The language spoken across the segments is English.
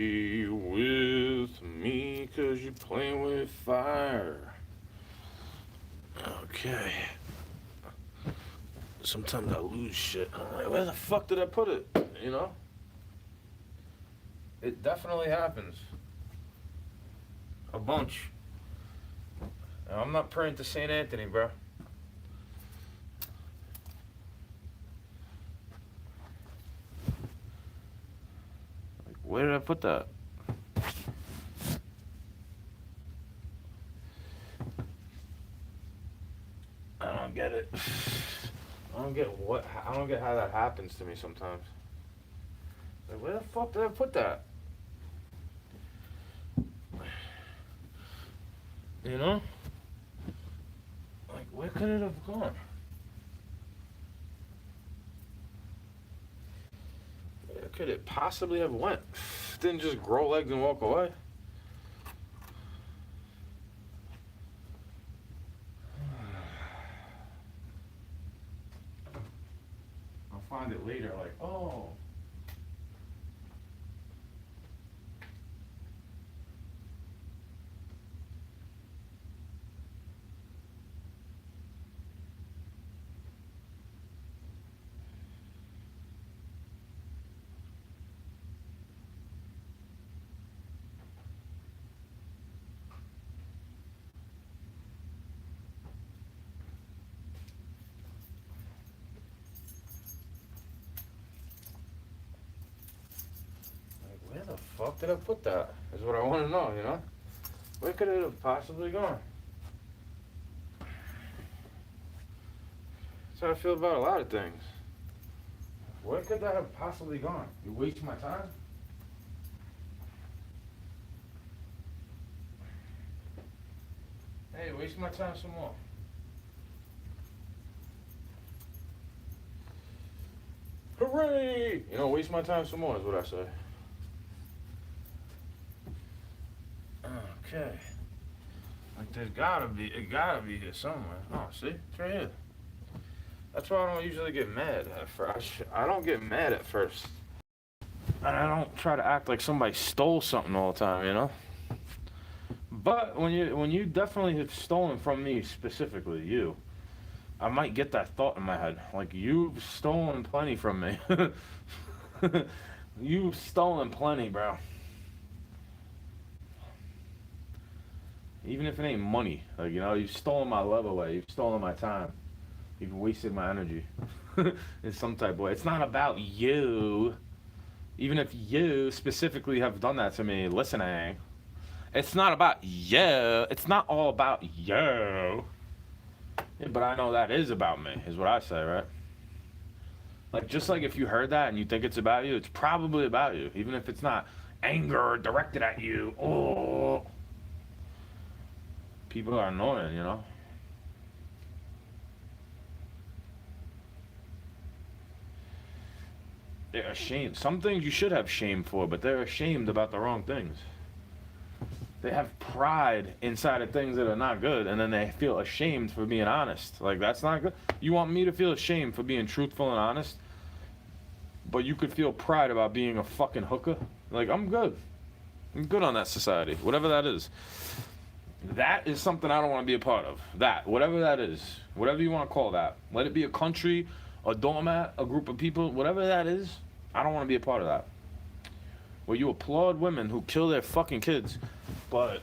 with me cause you playing with fire. Okay. Sometimes I lose shit. I'm like, where the fuck did I put it? You know? It definitely happens. A bunch. Now, I'm not praying to St. Anthony, bro. Like, where did I put that? I don't get it. I don't get what. I don't get how that happens to me sometimes. Like, where the fuck did I put that? You know? Like, where could it have gone? Where could it possibly have went? Didn't just grow legs and walk away. I'll find it later, like, oh. Where the fuck did I put that? Is what I want to know, you know? Where could it have possibly gone? That's how I feel about a lot of things. Where could that have possibly gone? You waste my time? Hey, waste my time some more. Hooray! You know, waste my time some more is what I say. Okay. Like it gotta be here somewhere. Oh, see? It's right here. That's why I don't usually get mad at first. I don't get mad at first. And I don't try to act like somebody stole something all the time, you know? But when you definitely have stolen from me specifically, you, I might get that thought in my head. Like, you've stolen plenty from me. You've stolen plenty, bro. Even if it ain't money. Like, you know, you've stolen my love away. You've stolen my time. You've wasted my energy. In some type of way. It's not about you. Even if you specifically have done that to me listening. It's not about you. It's not all about you. Yeah, but I know that is about me, is what I say, right? Like, just like if you heard that and you think it's about you, it's probably about you. Even if it's not anger directed at you. Oh. People are annoying, you know? They're ashamed. Some things you should have shame for, but they're ashamed about the wrong things. They have pride inside of things that are not good, and then they feel ashamed for being honest. Like, that's not good. You want me to feel ashamed for being truthful and honest, but you could feel pride about being a fucking hooker? Like, I'm good. I'm good on that society, whatever that is. That is something I don't want to be a part of. That, whatever that is, whatever you want to call that. Let it be a country, a doormat, a group of people, whatever that is, I don't want to be a part of that. Where you applaud women who kill their fucking kids, but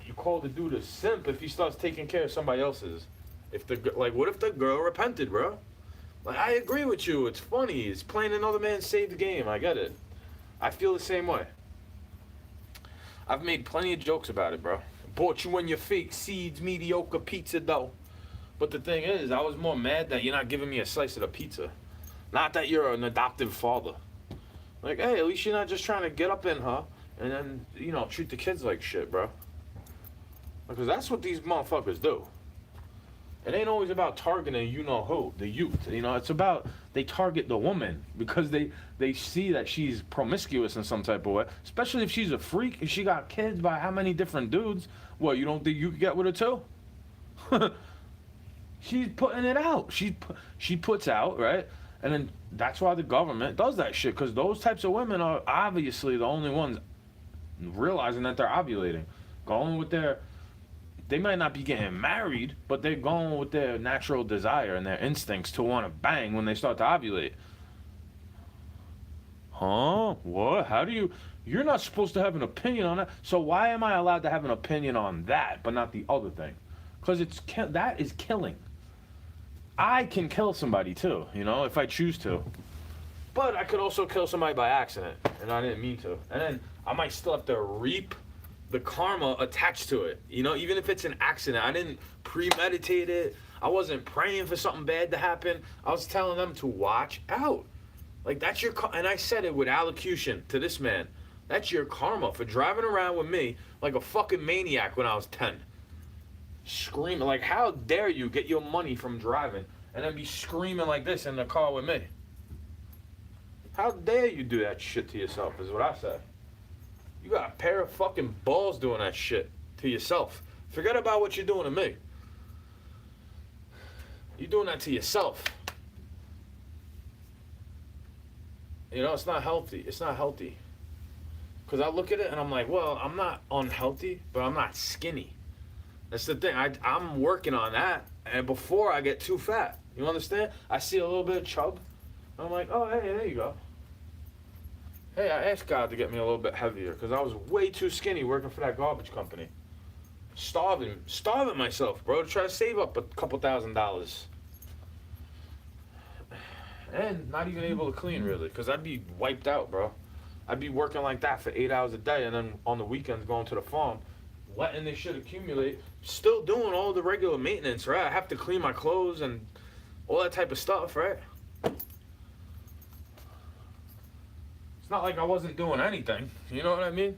you call the dude a simp if he starts taking care of somebody else's. If the like, what if the girl repented, bro? Like, I agree with you. It's funny. It's playing another man save the game. I get it. I feel the same way. I've made plenty of jokes about it, bro. Bought you in your fake seeds, mediocre pizza dough. But the thing is, I was more mad that you're not giving me a slice of the pizza. Not that you're an adoptive father. Like, hey, at least you're not just trying to get up in her and then, you know, treat the kids like shit, bro. Because that's what these motherfuckers do. It ain't always about targeting you-know-who, the youth. You know, it's about they target the woman because they see that she's promiscuous in some type of way. Especially if she's a freak and she got kids by how many different dudes. What, you don't think you could get with her too? She's putting it out. She puts out, right? And then that's why the government does that shit, because those types of women are obviously the only ones realizing that they're ovulating, going with their, they might not be getting married, but they're going with their natural desire and their instincts to want to bang when they start to ovulate. Huh? What? How do you? You're not supposed to have an opinion on that. So why am I allowed to have an opinion on that, but not the other thing? Because that is killing. I can kill somebody too, if I choose to. But I could also kill somebody by accident, and I didn't mean to. And then I might still have to reap the karma attached to it. Even if it's an accident, I didn't premeditate it. I wasn't praying for something bad to happen. I was telling them to watch out. Like, that's your and I said it with allocution to this man. That's your karma for driving around with me like a fucking maniac when I was 10. Screaming, like, how dare you get your money from driving and then be screaming like this in the car with me? How dare you do that shit to yourself, is what I said. You got a pair of fucking balls doing that shit to yourself. Forget about what you're doing to me. You're doing that to yourself. It's not healthy. It's not healthy. Because I look at it and I'm like, well, I'm not unhealthy, but I'm not skinny. That's the thing. I'm working on that, and before I get too fat. You understand? I see a little bit of chub. I'm like, oh, hey, there you go. Hey, I asked God to get me a little bit heavier because I was way too skinny working for that garbage company. Starving myself, bro, to try to save up a couple $1,000. And not even able to clean, really, because I'd be wiped out, bro. I'd be working like that for 8 hours a day, and then on the weekends going to the farm, letting this shit accumulate, still doing all the regular maintenance, right? I have to clean my clothes and all that type of stuff, right? It's not like I wasn't doing anything, you know what I mean?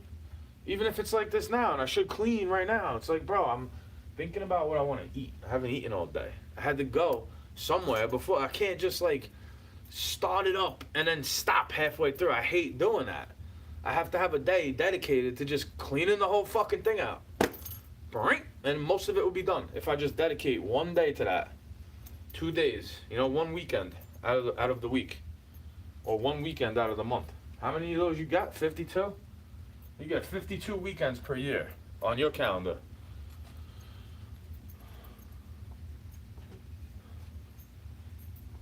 Even if it's like this now, and I should clean right now, it's like, bro, I'm thinking about what I want to eat. I haven't eaten all day. I had to go somewhere before. I can't just, like, start it up and then stop halfway through. I hate doing that. I have to have a day dedicated to just cleaning the whole fucking thing out. And most of it will be done if I just dedicate one day to that. 2 days, 1 weekend out of the week. Or 1 weekend out of the month. How many of those you got? 52? You got 52 weekends per year on your calendar.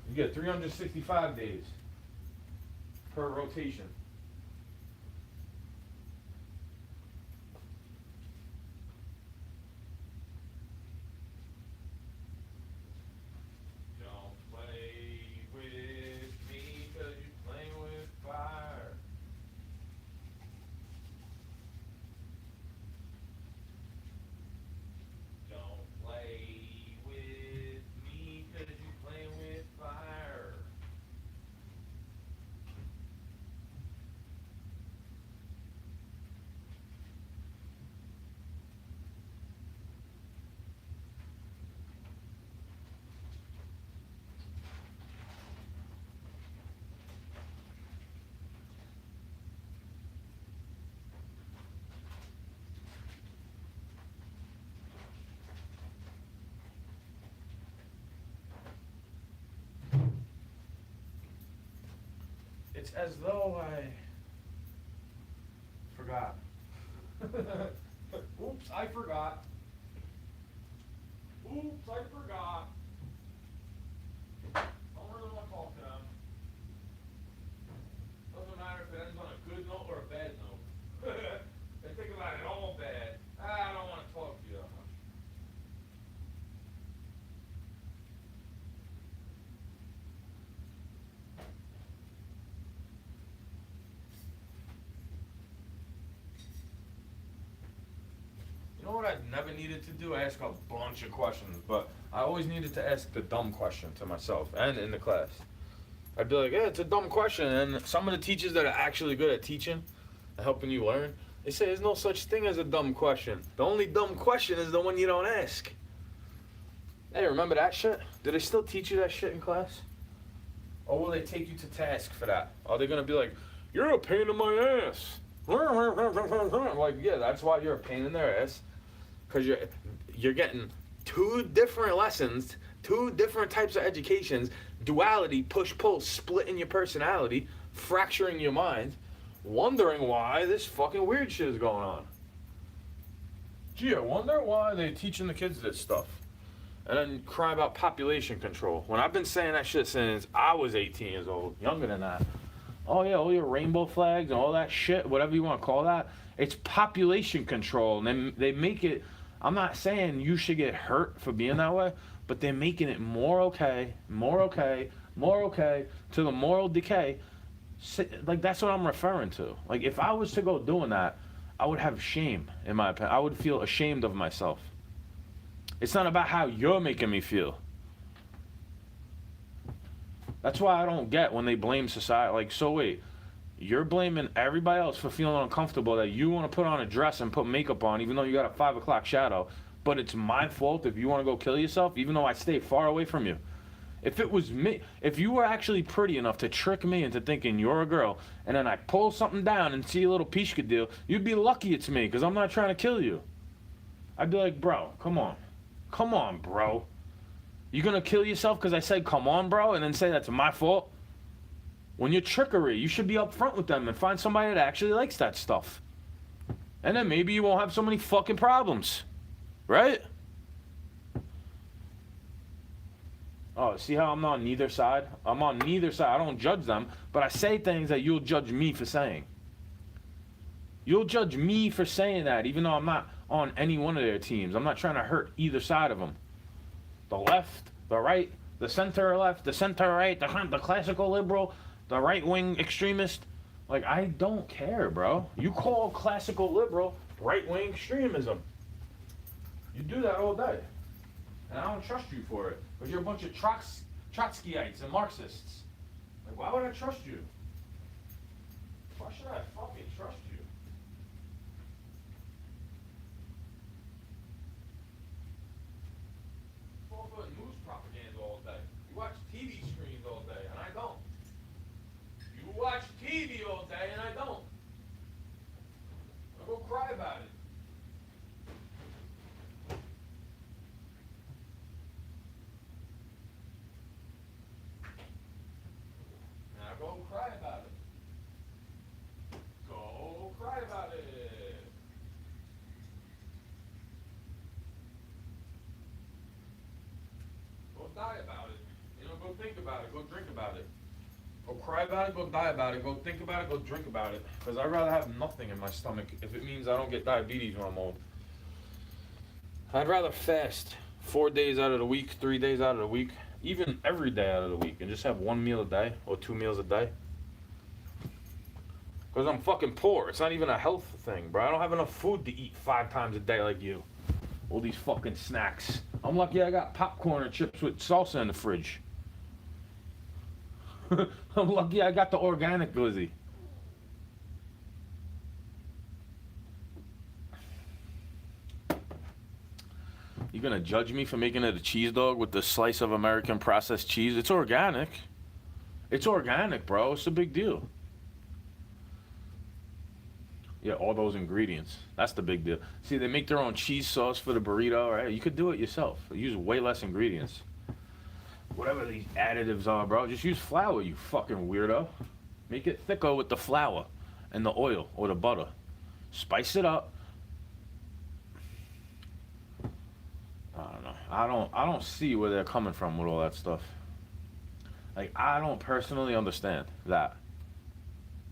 You get 365 days per rotation. Don't play with me 'cause you're playing with fire. Don't play with me 'cause you're playing with fire. It's as though I forgot. Oops, I forgot. Oops, I forgot. Don't really want to talk to them. Doesn't matter if it ends on a good note or a bad note. They think about it all bad. I don't want to talk to you that much. You know what I never needed to do? I ask a bunch of questions, but I always needed to ask the dumb question to myself and in the class. I'd be like, yeah, it's a dumb question. And some of the teachers that are actually good at teaching and helping you learn, they say there's no such thing as a dumb question. The only dumb question is the one you don't ask. Hey, remember that shit? Do they still teach you that shit in class? Or will they take you to task for that? Are they going to be like, you're a pain in my ass? Like, yeah, that's why you're a pain in their ass. Because you're getting 2 different lessons, 2 different types of educations, duality, push-pull, splitting your personality, fracturing your mind, wondering why this fucking weird shit is going on. Gee, I wonder why they're teaching the kids this stuff. And then cry about population control. When I've been saying that shit since I was 18 years old, younger than that. Oh yeah, all your rainbow flags and all that shit, whatever you want to call that, it's population control. And they make it, I'm not saying you should get hurt for being that way, but they're making it more okay, to the moral decay. Like, that's what I'm referring to. Like, if I was to go doing that, I would have shame, in my opinion. I would feel ashamed of myself. It's not about how you're making me feel. That's why I don't get when they blame society. Like, so wait, you're blaming everybody else for feeling uncomfortable that you want to put on a dress and put makeup on even though you got a 5 o'clock shadow, but it's my fault if you want to go kill yourself even though I stay far away from you. If it was me, if you were actually pretty enough to trick me into thinking you're a girl, and then I pull something down and see a little pishka deal, you'd be lucky it's me, because I'm not trying to kill you. I'd be like, bro, come on. Come on, bro. You gonna kill yourself because I said, come on, bro, and then say that's my fault? When you're trickery, you should be upfront with them and find somebody that actually likes that stuff. And then maybe you won't have so many fucking problems. Right? Oh, see how I'm on neither side? I'm on neither side. I don't judge them, but I say things that you'll judge me for saying. You'll judge me for saying that, even though I'm not on any one of their teams. I'm not trying to hurt either side of them. The left, the right, the center left, the center right, the classical liberal, the right-wing extremist. Like, I don't care, bro. You call classical liberal right-wing extremism. You do that all day. And I don't trust you for it. Because you're a bunch of Trotskyites and Marxists. Like, why would I trust you? Why should I fucking trust you? Fall for news propaganda all day. You watch TV screens all day, and I don't. You watch TV all day, and I don't. I'll go cry about it. Go cry about it. Go cry about it. Go die about it. You know, go think about it. Go drink about it. Go cry about it. Go die about it. Go think about it. Go drink about it. Because I'd rather have nothing in my stomach if it means I don't get diabetes when I'm old. I'd rather fast 4 days out of the week, 3 days out of the week, even every day out of the week, and just have 1 meal a day or 2 meals a day. Because I'm fucking poor. It's not even a health thing, bro. I don't have enough food to eat 5 times a day like you. All these fucking snacks. I'm lucky I got popcorn and chips with salsa in the fridge. I'm lucky I got the organic glizzy. You gonna judge me for making it a cheese dog with the slice of American processed cheese? It's organic. It's organic, bro. It's a big deal. Yeah, all those ingredients. That's the big deal. See, they make their own cheese sauce for the burrito, right? You could do it yourself. Use way less ingredients. Whatever these additives are, bro, just use flour, you fucking weirdo. Make it thicker with the flour and the oil or the butter. Spice it up. I don't know. I don't see where they're coming from with all that stuff. Like, I don't personally understand that.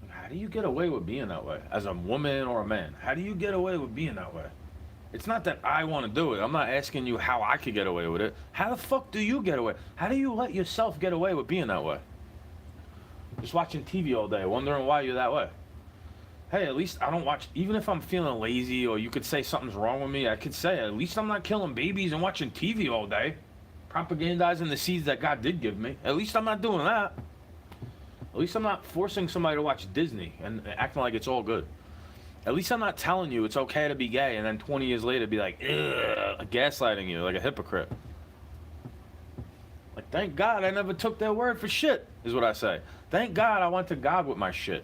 Like, how do you get away with being that way? As a woman or a man, how do you get away with being that way? It's not that I want to do it. I'm not asking you how I could get away with it. How the fuck do you get away? How do you let yourself get away with being that way? Just watching TV all day, wondering why you're that way. Hey, at least I don't watch, even if I'm feeling lazy or you could say something's wrong with me, I could say, at least I'm not killing babies and watching TV all day. Propagandizing the seeds that God did give me. At least I'm not doing that. At least I'm not forcing somebody to watch Disney and acting like it's all good. At least I'm not telling you it's okay to be gay and then 20 years later be like, ugh, gaslighting you like a hypocrite. Like, thank God I never took their word for shit, is what I say. Thank God I went to God with my shit.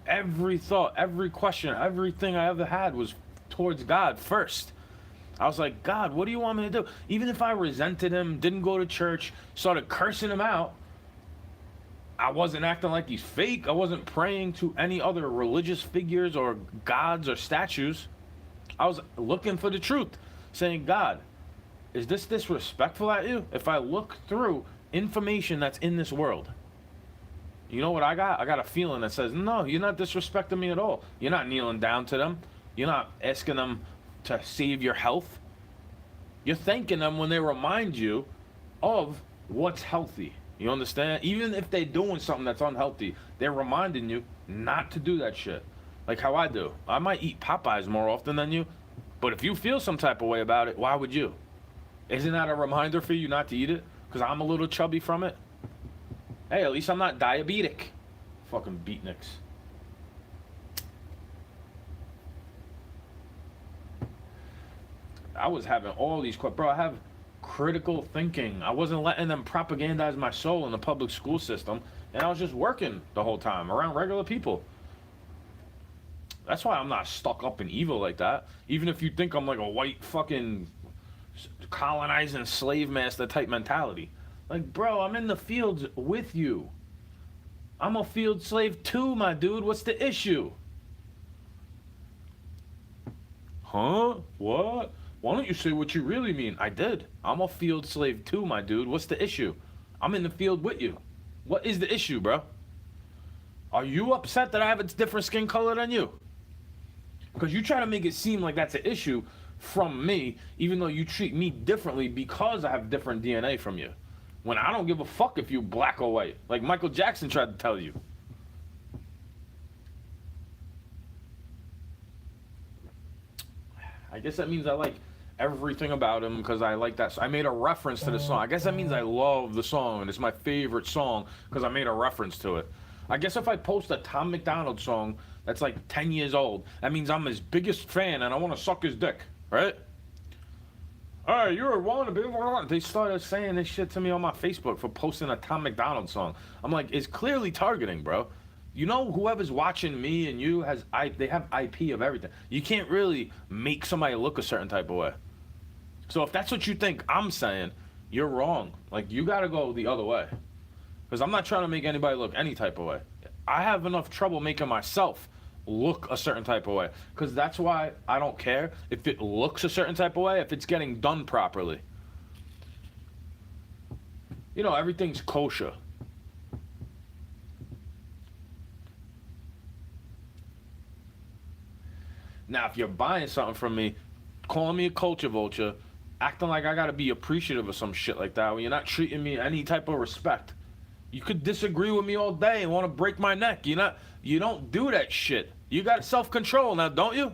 Every thought, every question, everything I ever had was towards God first. I was like, God, what do you want me to do? Even if I resented him, didn't go to church, started cursing him out, I wasn't acting like he's fake. I wasn't praying to any other religious figures or gods or statues. I was looking for the truth, saying, God, is this disrespectful at you? If I look through information that's in this world, you know what I got? I got a feeling that says, no, you're not disrespecting me at all. You're not kneeling down to them. You're not asking them to save your health. You're thanking them when they remind you of what's healthy. You understand? Even if they're doing something that's unhealthy, they're reminding you not to do that shit. Like how I do. I might eat Popeyes more often than you, but if you feel some type of way about it, why would you? Isn't that a reminder for you not to eat it? Because I'm a little chubby from it? Hey, at least I'm not diabetic. Fucking beatniks. I was having all these, bro, I have critical thinking. I wasn't letting them propagandize my soul in the public school system, and I was just working the whole time around regular people. That's why I'm not stuck up and evil like that. Even if you think I'm like a white fucking colonizing slave master type mentality. Like, bro, I'm in the fields with you. I'm a field slave too, my dude. What's the issue? Huh? What? Why don't you say what you really mean? I did. I'm a field slave too, my dude. What's the issue? I'm in the field with you. What is the issue, bro? Are you upset that I have a different skin color than you? Because you try to make it seem like that's an issue from me, even though you treat me differently because I have different DNA from you. When I don't give a fuck if you're black or white. Like Michael Jackson tried to tell you. I guess that means I like everything about him because I like that. I made a reference to the song. I guess that means I love the song and it's my favorite song because I made a reference to it. I guess if I post a Tom McDonald song that's like 10 years old, that means I'm his biggest fan and I want to suck his dick, right? Hey, you're a wannabe. They started saying this shit to me on my Facebook for posting a Tom McDonald song. I'm like, it's clearly targeting, bro. You know, whoever's watching me and you they have IP of everything. You can't really make somebody look a certain type of way. So if that's what you think I'm saying, you're wrong. Like, you got to go the other way. Because I'm not trying to make anybody look any type of way. I have enough trouble making myself look a certain type of way. Because that's why I don't care if it looks a certain type of way, if it's getting done properly. You know, everything's kosher. Now, if you're buying something from me, calling me a culture vulture, acting like I gotta be appreciative of some shit like that, when you're not treating me any type of respect. You could disagree with me all day and want to break my neck. You don't do that shit. You got self-control now, don't you?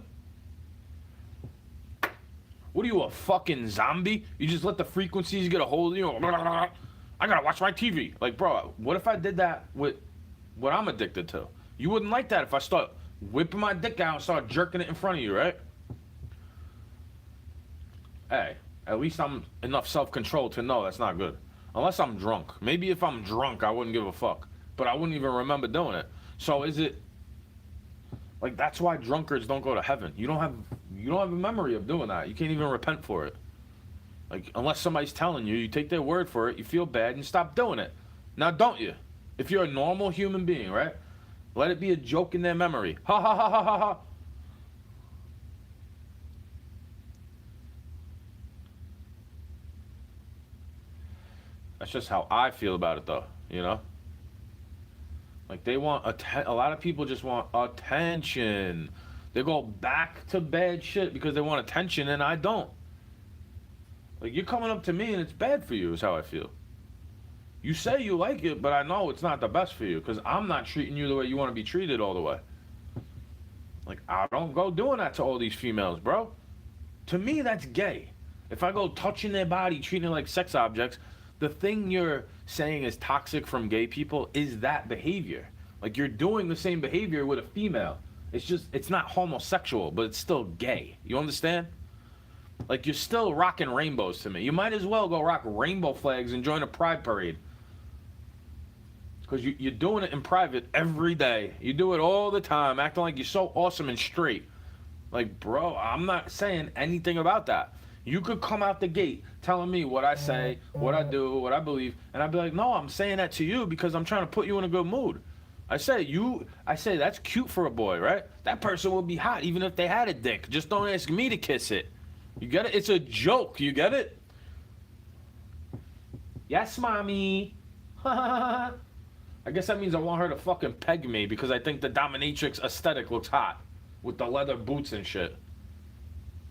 What are you, a fucking zombie? You just let the frequencies get a hold of you? I gotta watch my TV. Like, bro, what if I did that with what I'm addicted to? You wouldn't like that if I start whipping my dick out and start jerking it in front of you, right? Hey, at least I'm enough self-control to know that's not good. Unless I'm drunk. Maybe if I'm drunk, I wouldn't give a fuck. But I wouldn't even remember doing it. So is it... Like, that's why drunkards don't go to heaven. You don't have a memory of doing that. You can't even repent for it. Like, unless somebody's telling you, you take their word for it, you feel bad, and you stop doing it. Now, don't you? If you're a normal human being, right? Let it be a joke in their memory. Ha ha ha ha ha ha. That's just how I feel about it, though, you know? Like, they want a lot of people just want attention. They go back to bad shit because they want attention, and I don't. Like, you're coming up to me, and it's bad for you, is how I feel. You say you like it, but I know it's not the best for you because I'm not treating you the way you want to be treated all the way. Like, I don't go doing that to all these females, bro. To me, that's gay. If I go touching their body, treating them like sex objects, the thing you're saying is toxic from gay people is that behavior. Like, you're doing the same behavior with a female. It's just, it's not homosexual, but it's still gay. You understand? Like, you're still rocking rainbows to me. You might as well go rock rainbow flags and join a pride parade. Because you're doing it in private every day. You do it all the time, acting like you're so awesome and straight. Like, bro, I'm not saying anything about that. You could come out the gate telling me what I say, what I do, what I believe, and I'd be like, no, I'm saying that to you because I'm trying to put you in a good mood. I say that's cute for a boy, right? That person will be hot even if they had a dick. Just don't ask me to kiss it. You get it? It's a joke. You get it? Yes, mommy. I guess that means I want her to fucking peg me because I think the dominatrix aesthetic looks hot with the leather boots and shit.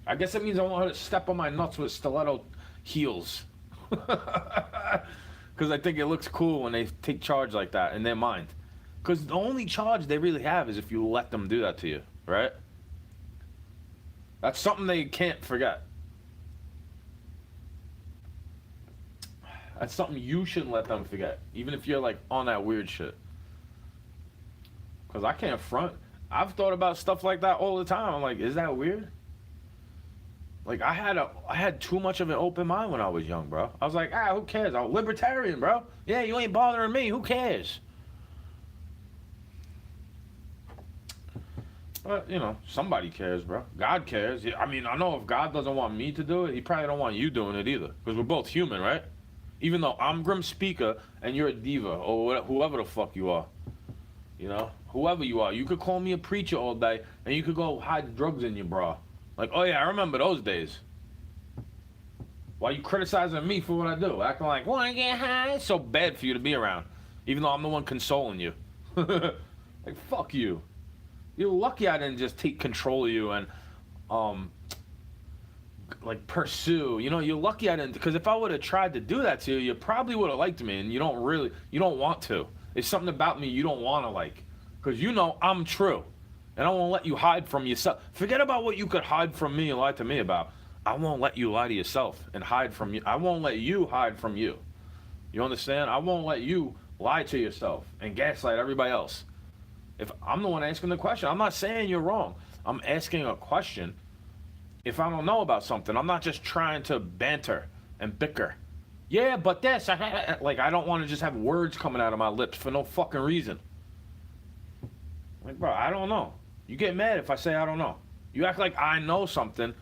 I guess it means I want her to step on my nuts with stiletto heels. Because I think it looks cool when they take charge like that in their mind. Because the only charge they really have is if you let them do that to you, right? That's something they can't forget. That's something you shouldn't let them forget, even if you're like on that weird shit. Because I can't front. I've thought about stuff like that all the time. I'm like, is that weird? Like, I had too much of an open mind when I was young, bro. I was like, who cares? I'm a libertarian, bro. Yeah, you ain't bothering me. Who cares? But, you know, somebody cares, bro. God cares. I mean, I know if God doesn't want me to do it, he probably don't want you doing it either. Because we're both human, right? Even though I'm Grim Speaker and you're a diva or whoever the fuck you are. You know? Whoever you are. You could call me a preacher all day and you could go hide drugs in your bra. Like, oh yeah, I remember those days. Why you criticizing me for what I do? Acting like, wanna get high? It's so bad for you to be around. Even though I'm the one consoling you. Like, fuck you. You're lucky I didn't just take control of you and, like, pursue. You know, you're lucky I didn't, because if I would have tried to do that to you, you probably would have liked me, and you don't want to. There's something about me you don't want to like. Because you know I'm true. And I won't let you hide from yourself. Forget about what you could hide from me and lie to me about. I won't let you lie to yourself and hide from you. I won't let you hide from you. You understand? I won't let you lie to yourself and gaslight everybody else. If I'm the one asking the question, I'm not saying you're wrong. I'm asking a question. If I don't know about something, I'm not just trying to banter and bicker. Yeah, but this, like, I don't want to just have words coming out of my lips for no fucking reason. Like, bro, I don't know. You get mad if I say I don't know. You act like I know something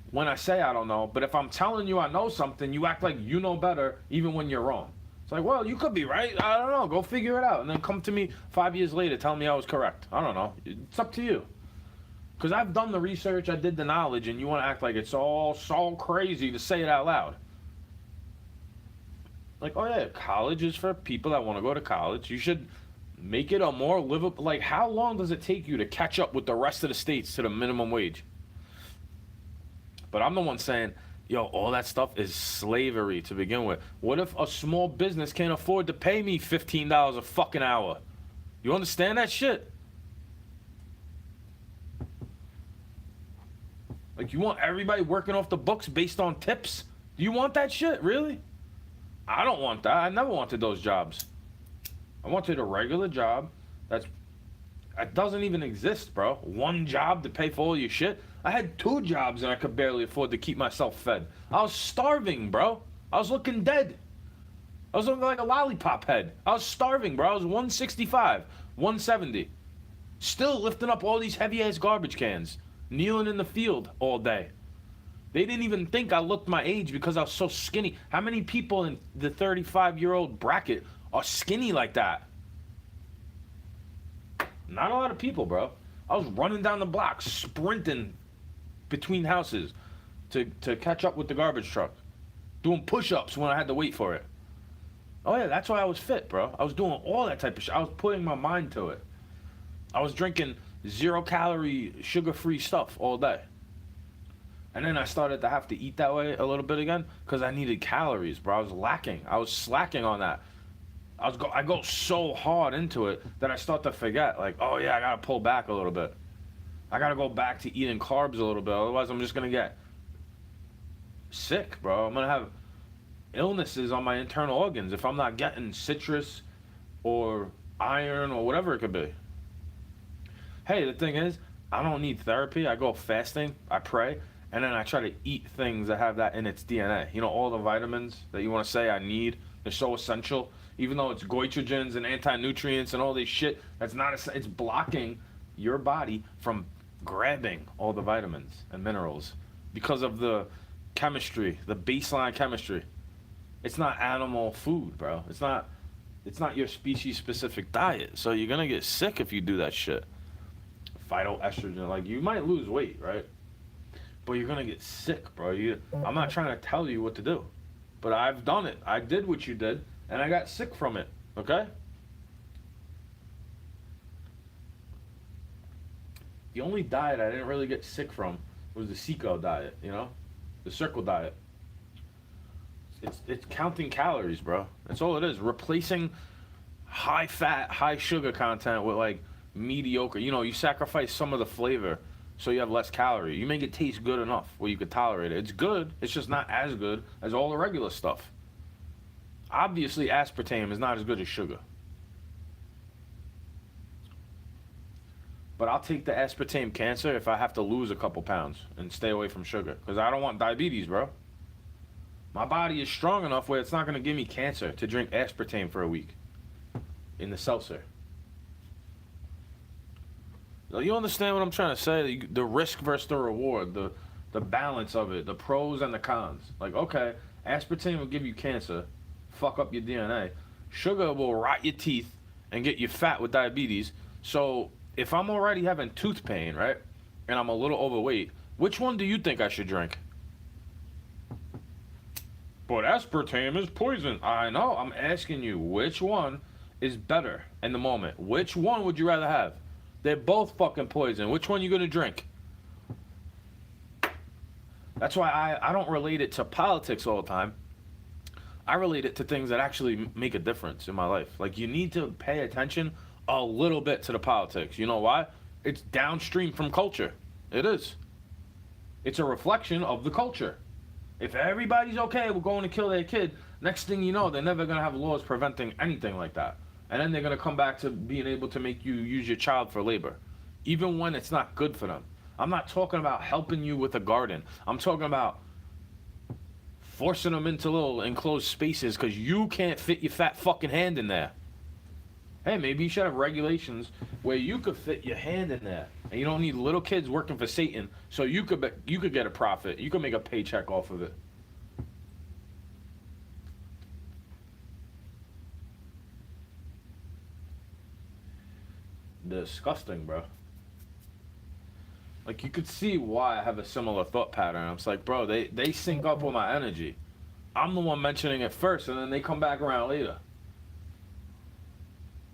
when I say I don't know, but if I'm telling you I know something, you act like you know better even when you're wrong. It's like, well, you could be right. I don't know. Go figure it out. And then come to me 5 years later telling me I was correct. I don't know. It's up to you. Because I've done the research, I did the knowledge, and you want to act like it's all so crazy to say it out loud. Like, oh yeah, college is for people that want to go to college. You should make it a more livable. Like, how long does it take you to catch up with the rest of the states to the minimum wage? But I'm the one saying, yo, all that stuff is slavery to begin with. What if a small business can't afford to pay me $15 a fucking hour? You understand that shit? Like, you want everybody working off the books based on tips? Do you want that shit, really? I don't want that. I never wanted those jobs. I wanted a regular job that doesn't even exist, bro. One job to pay for all your shit. I had 2 jobs and I could barely afford to keep myself fed. I was starving, bro. I was looking dead. I was looking like a lollipop head. I was starving, bro. I was 165, 170. Still lifting up all these heavy-ass garbage cans. Kneeling in the field all day. They didn't even think I looked my age because I was so skinny. How many people in the 35-year-old bracket are skinny like that? Not a lot of people, bro. I was running down the block, sprinting between houses to catch up with the garbage truck. Doing push-ups when I had to wait for it. Oh yeah, that's why I was fit, bro. I was doing all that type of shit. I was putting my mind to it. I was drinking 0-calorie, sugar-free stuff all day. And then I started to have to eat that way a little bit again because I needed calories, bro. I was lacking. I was slacking on that. I go so hard into it that I start to forget, like, oh yeah, I gotta pull back a little bit. I gotta go back to eating carbs a little bit. Otherwise, I'm just gonna get sick, bro. I'm gonna have illnesses on my internal organs if I'm not getting citrus or iron or whatever it could be. Hey, the thing is, I don't need therapy. I go fasting, I pray, and then I try to eat things that have that in its DNA. You know, all the vitamins that you want to say I need, they're so essential. Even though it's goitrogens and anti-nutrients and all this shit, that's not, it's blocking your body from grabbing all the vitamins and minerals because of the chemistry, the baseline chemistry. It's not animal food, bro. It's not your species specific diet. So you're gonna get sick if you do that shit. Phytoestrogen, like you might lose weight, right? But you're gonna get sick, bro. I'm not trying to tell you what to do, but I've done it. I did what you did, and I got sick from it. Okay. The only diet I didn't really get sick from was the Seco diet, you know, the circle diet. It's counting calories, bro. That's all it is. Replacing high fat, high sugar content with like mediocre. You know, you sacrifice some of the flavor so you have less calorie. You make it taste good enough where you could tolerate it. It's good. It's just not as good as all the regular stuff. Obviously, aspartame is not as good as sugar. But I'll take the aspartame cancer if I have to lose a couple pounds and stay away from sugar. Because I don't want diabetes, bro. My body is strong enough where it's not going to give me cancer to drink aspartame for a week in the seltzer. You understand what I'm trying to say? The risk versus the reward, the balance of it, the pros and the cons. Like, okay, aspartame will give you cancer, fuck up your DNA. Sugar will rot your teeth and get you fat with diabetes. So if I'm already having tooth pain, right, and I'm a little overweight, which one do you think I should drink? But aspartame is poison. I know. I'm asking you, which one is better in the moment? Which one would you rather have? They're both fucking poison. Which one you gonna drink? That's why I don't relate it to politics all the time. I relate it to things that actually make a difference in my life. Like, you need to pay attention a little bit to the politics. You know why? It's downstream from culture. It is. It's a reflection of the culture. If everybody's okay with going to kill their kid, next thing you know, they're never going to have laws preventing anything like that. And then they're going to come back to being able to make you use your child for labor, even when it's not good for them. I'm not talking about helping you with a garden. I'm talking about forcing them into little enclosed spaces because you can't fit your fat fucking hand in there. Hey, maybe you should have regulations where you could fit your hand in there, and you don't need little kids working for Satan, so you could get a profit. You could make a paycheck off of it. Disgusting, bro. Like, you could see why I have a similar thought pattern. I'm just like, bro, they sync up with my energy. I'm the one mentioning it first, and then they come back around later.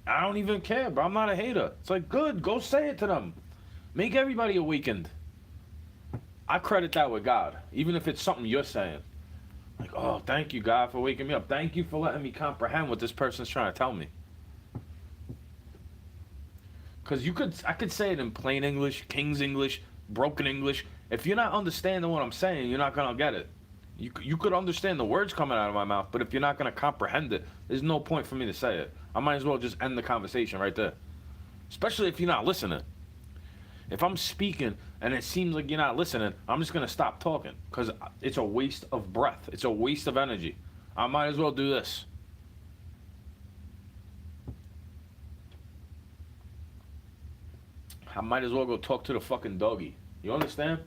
I don't even care, bro. I'm not a hater. It's like, good, go say it to them. Make everybody awakened. I credit that with God, even if it's something you're saying. Like, oh, thank you, God, for waking me up. Thank you for letting me comprehend what this person's trying to tell me. Because I could say it in plain English, King's English, broken English. If you're not understanding what I'm saying, you're not going to get it. You could understand the words coming out of my mouth, but if you're not going to comprehend it, there's no point for me to say it. I might as well just end the conversation right there. Especially if you're not listening. If I'm speaking and it seems like you're not listening, I'm just going to stop talking because it's a waste of breath. It's a waste of energy. I might as well do this. I might as well go talk to the fucking doggy. You understand?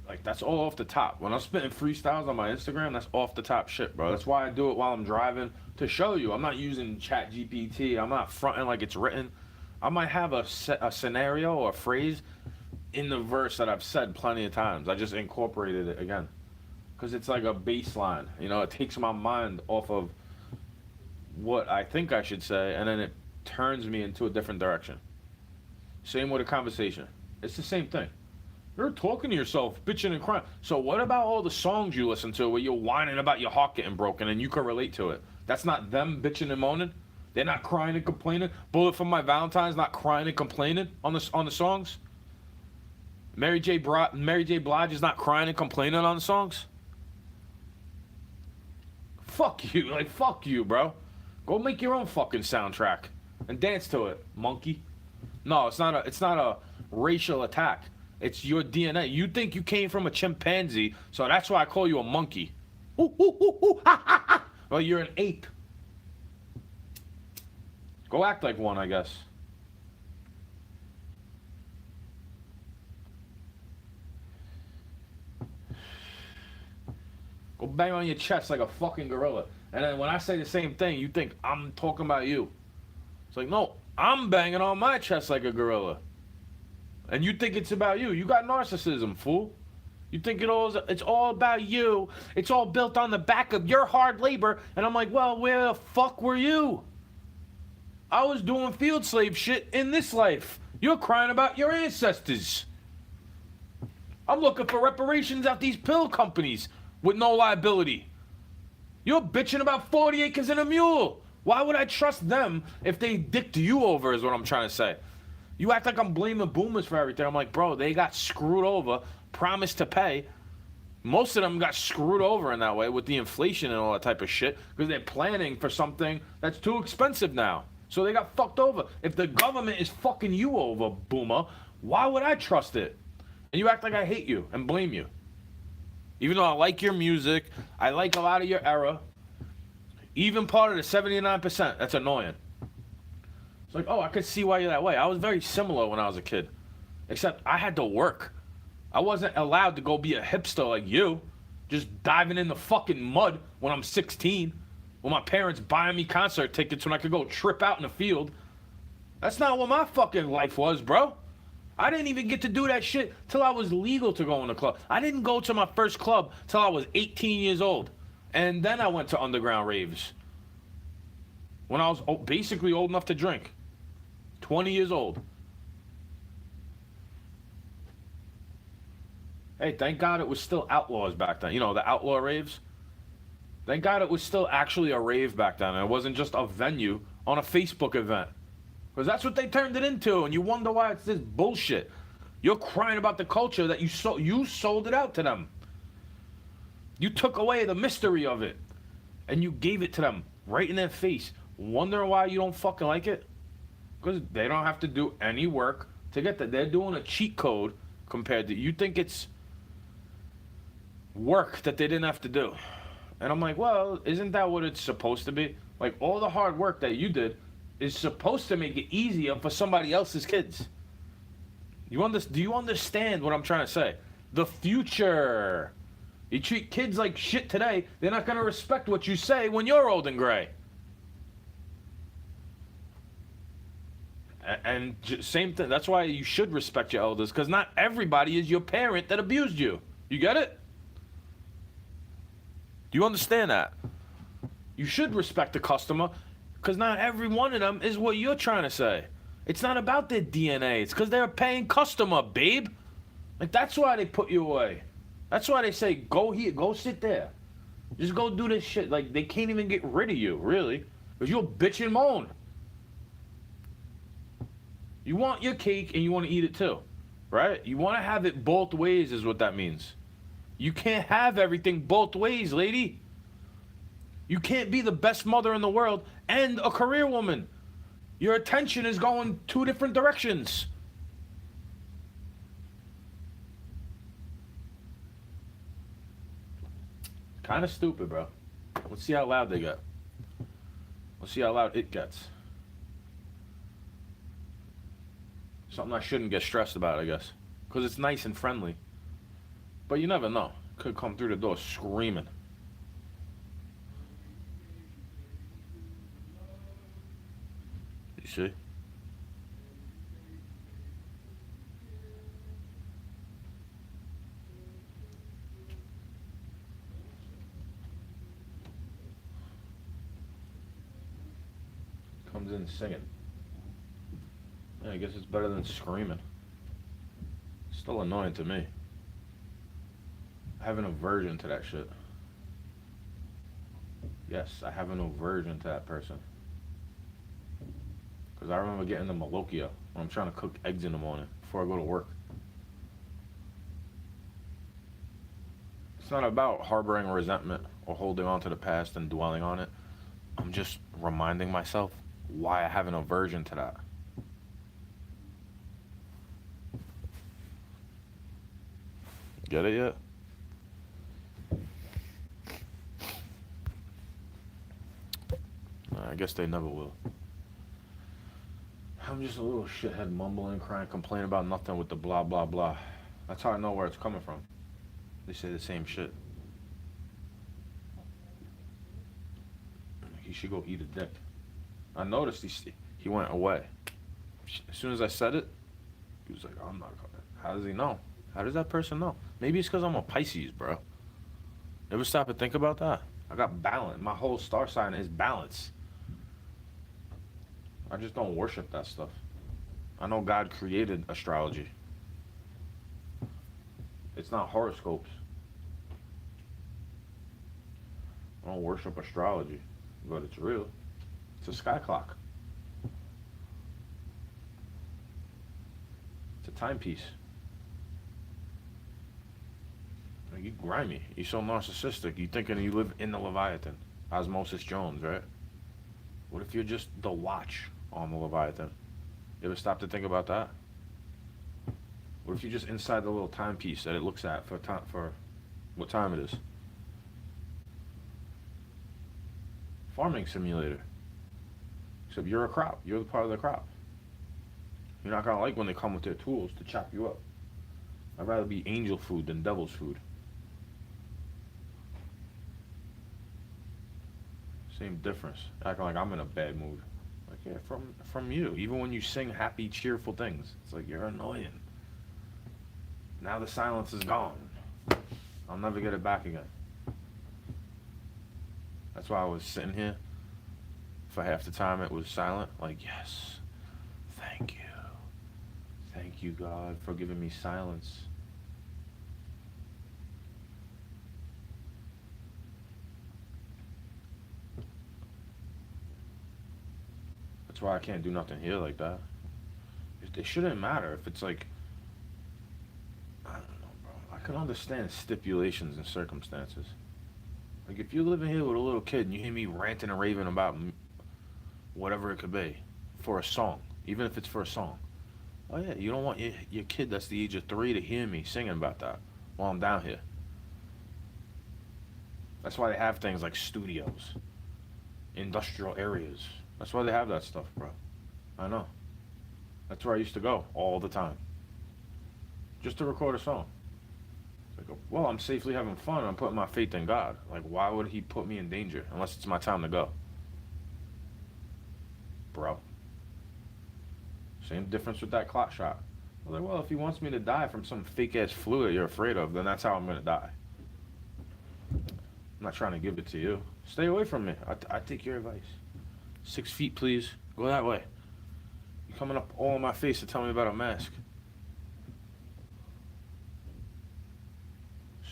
Like, that's all off the top. When I'm spitting freestyles on my Instagram, that's off the top shit, bro. That's why I do it while I'm driving, to show you. I'm not using ChatGPT. I'm not fronting like it's written. I might have a scenario or a phrase in the verse that I've said plenty of times. I just incorporated it again. Because it's like a baseline. You know, it takes my mind off of what I think I should say, and then it turns me into a different direction. Same with a conversation. It's the same thing. You're talking to yourself, bitching and crying. So what about all the songs you listen to where you're whining about your heart getting broken and you can relate to it? That's not them bitching and moaning? They're not crying and complaining? Bullet for My Valentine's not crying and complaining on the songs? Mary J. Blige is not crying and complaining on the songs? Fuck you. Like, fuck you, bro. Go make your own fucking soundtrack and dance to it, monkey. No, it's not a racial attack. It's your DNA. You think you came from a chimpanzee, so that's why I call you a monkey. Ooh, ooh, ooh, ooh, ha, ha, ha. Well, you're an ape. Go act like one, I guess. Go bang on your chest like a fucking gorilla. And then when I say the same thing, you think I'm talking about you. It's like, no, I'm banging on my chest like a gorilla. And you think it's about you. You got narcissism, fool. You think it's all about you. It's all built on the back of your hard labor. And I'm like, well, where the fuck were you? I was doing field slave shit in this life. You're crying about your ancestors. I'm looking for reparations at these pill companies with no liability. You're bitching about 40 acres and a mule. Why would I trust them if they dicked you over is what I'm trying to say. You act like I'm blaming boomers for everything. I'm like, bro, they got screwed over, promised to pay. Most of them got screwed over in that way with the inflation and all that type of shit because they're planning for something that's too expensive now. So they got fucked over. If the government is fucking you over, boomer, why would I trust it? And you act like I hate you and blame you. Even though I like your music, I like a lot of your era. Even part of the 79%, that's annoying. It's like, oh, I could see why you're that way. I was very similar when I was a kid. Except I had to work. I wasn't allowed to go be a hipster like you. Just diving in the fucking mud when I'm 16. When my parents buying me concert tickets when I could go trip out in the field. That's not what my fucking life was, bro. I didn't even get to do that shit till I was legal to go in the club. I didn't go to my first club till I was 18 years old. And then I went to underground raves. When I was basically old enough to drink. 20 years old. Hey, thank God it was still outlaws back then. You know, the outlaw raves. Thank God it was still actually a rave back then. And it wasn't just a venue on a Facebook event. Because that's what they turned it into. And you wonder why it's this bullshit. You're crying about the culture that you sold it out to them. You took away the mystery of it. And you gave it to them right in their face. Wondering why you don't fucking like it? Because they don't have to do any work to get that. They're doing a cheat code compared to you think it's work that they didn't have to do. And I'm like, well, isn't that what it's supposed to be? Like all the hard work that you did is supposed to make it easier for somebody else's kids. Do you understand what I'm trying to say? The future. You treat kids like shit today, they're not going to respect what you say when you're old and gray. And same thing. That's why you should respect your elders, because not everybody is your parent that abused you. You get it? Do you understand that? You should respect the customer, because not every one of them is what you're trying to say. It's not about their DNA. It's because they're a paying customer, babe. Like, that's why they put you away. That's why they say, go here, go sit there. Just go do this shit. Like, they can't even get rid of you, really, because you'll bitch and moan. You want your cake and you want to eat it too, right? You want to have it both ways is what that means. You can't have everything both ways, lady. You can't be the best mother in the world and a career woman. Your attention is going two different directions. Kind of stupid, bro. Let's see how loud they get. Let's see how loud it gets. Something I shouldn't get stressed about, I guess. Because it's nice and friendly. But you never know. Could come through the door screaming. You see? Comes in singing. Yeah, I guess it's better than screaming. Still annoying to me. I have an aversion to that shit. Yes, I have an aversion to that person. Because I remember getting the malokia when I'm trying to cook eggs in the morning before I go to work. It's not about harboring resentment or holding on to the past and dwelling on it. I'm just reminding myself why I have an aversion to that. Get it yet? guess they never will. I'm just a little shithead mumbling, crying, complaining about nothing with the blah, blah, blah. That's how I know where it's coming from. They say the same shit. He should go eat a dick. I noticed he went away. As soon as I said it, he was like, I'm not coming. How does he know? How does that person know? Maybe it's because I'm a Pisces, bro. Ever stop and think about that? I got balance. My whole star sign is balance. I just don't worship that stuff. I know God created astrology. It's not horoscopes. I don't worship astrology, but it's real. It's a sky clock. It's a timepiece. You grimy. You're so narcissistic. You thinking you live in the Leviathan. Osmosis Jones, right? What if you're just the watch on the Leviathan? You ever stop to think about that? What if you're just inside the little timepiece that it looks at for time, for what time it is? Farming simulator. Except you're a crop. You're the part of the crop. You're not gonna like when they come with their tools to chop you up. I'd rather be angel food than devil's food. Same difference. Acting like I'm in a bad mood. Like, yeah, from you. Even when you sing happy, cheerful things, it's like you're annoying. Now the silence is gone. I'll never get it back again. That's why I was sitting here. For half the time it was silent. Like, yes, thank you. Thank you, God, for giving me silence. That's why I can't do nothing here like that. It shouldn't matter if it's like, I don't know, bro. I can understand stipulations and circumstances. Like if you're living here with a little kid and you hear me ranting and raving about whatever it could be for a song, even if it's for a song. Oh yeah, you don't want your kid that's the age of 3 to hear me singing about that while I'm down here. That's why they have things like studios, industrial areas. That's why they have that stuff, bro. I know. That's where I used to go all the time. Just to record a song. It's like, well, I'm safely having fun. I'm putting my faith in God. Like, why would he put me in danger unless it's my time to go? Bro. Same difference with that clot shot. I was like, well, if he wants me to die from some fake-ass flu that you're afraid of, then that's how I'm going to die. I'm not trying to give it to you. Stay away from me. I take your advice. 6 feet, please. Go that way. You're coming up all in my face to tell me about a mask.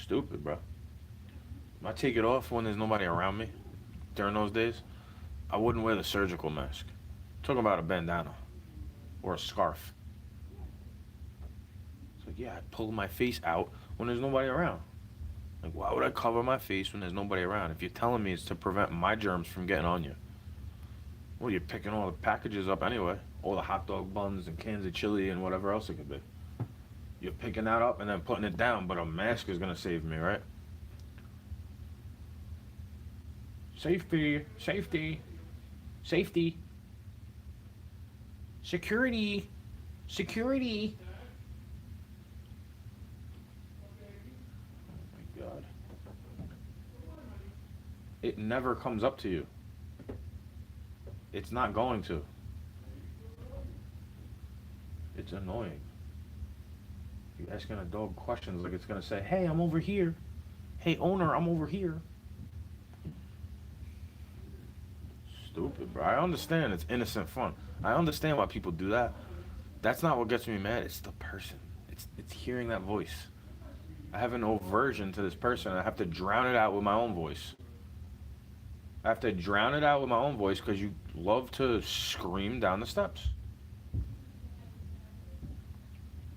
Stupid, bro. If I take it off when there's nobody around me during those days, I wouldn't wear the surgical mask. I'm talking about a bandana or a scarf. It's like, yeah, I pull my face out when there's nobody around. Like, why would I cover my face when there's nobody around? If you're telling me it's to prevent my germs from getting on you. Well, you're picking all the packages up anyway. All the hot dog buns and cans of chili and whatever else it could be. You're picking that up and then putting it down, but a mask is going to save me, right? Safety, safety, safety, security, security. Oh my God. It never comes up to you. It's not going to. It's annoying. You're asking a dog questions like it's going to say, hey, I'm over here. Hey, owner, I'm over here. Stupid, bro. I understand it's innocent fun. I understand why people do that. That's not what gets me mad. It's the person. It's hearing that voice. I have an aversion to this person. I have to drown it out with my own voice. I have to drown it out with my own voice because you love to scream down the steps.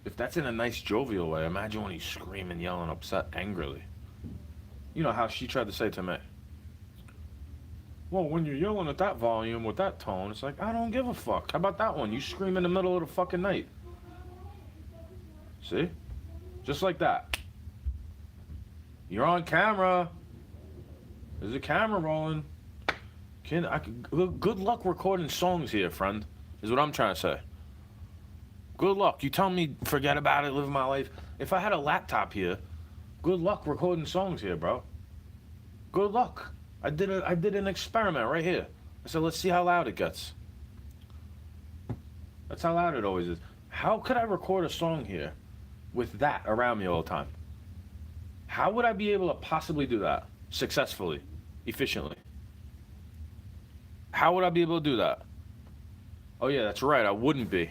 If that's in a nice jovial way, imagine when he's screaming, yelling, upset, angrily. You know how she tried to say to me, well, when you're yelling at that volume with that tone, it's like, I don't give a fuck. How about that one? You scream in the middle of the fucking night. See? Just like that. You're on camera. There's a camera rolling. Good luck recording songs here, friend, is what I'm trying to say. Good luck. You tell me, forget about it, live my life. If I had a laptop here, good luck recording songs here, bro. Good luck. I did an experiment right here. I said, let's see how loud it gets. That's how loud it always is. How could I record a song here with that around me all the time? How would I be able to possibly do that successfully, efficiently? How would I be able to do that? Oh yeah, that's right, I wouldn't be.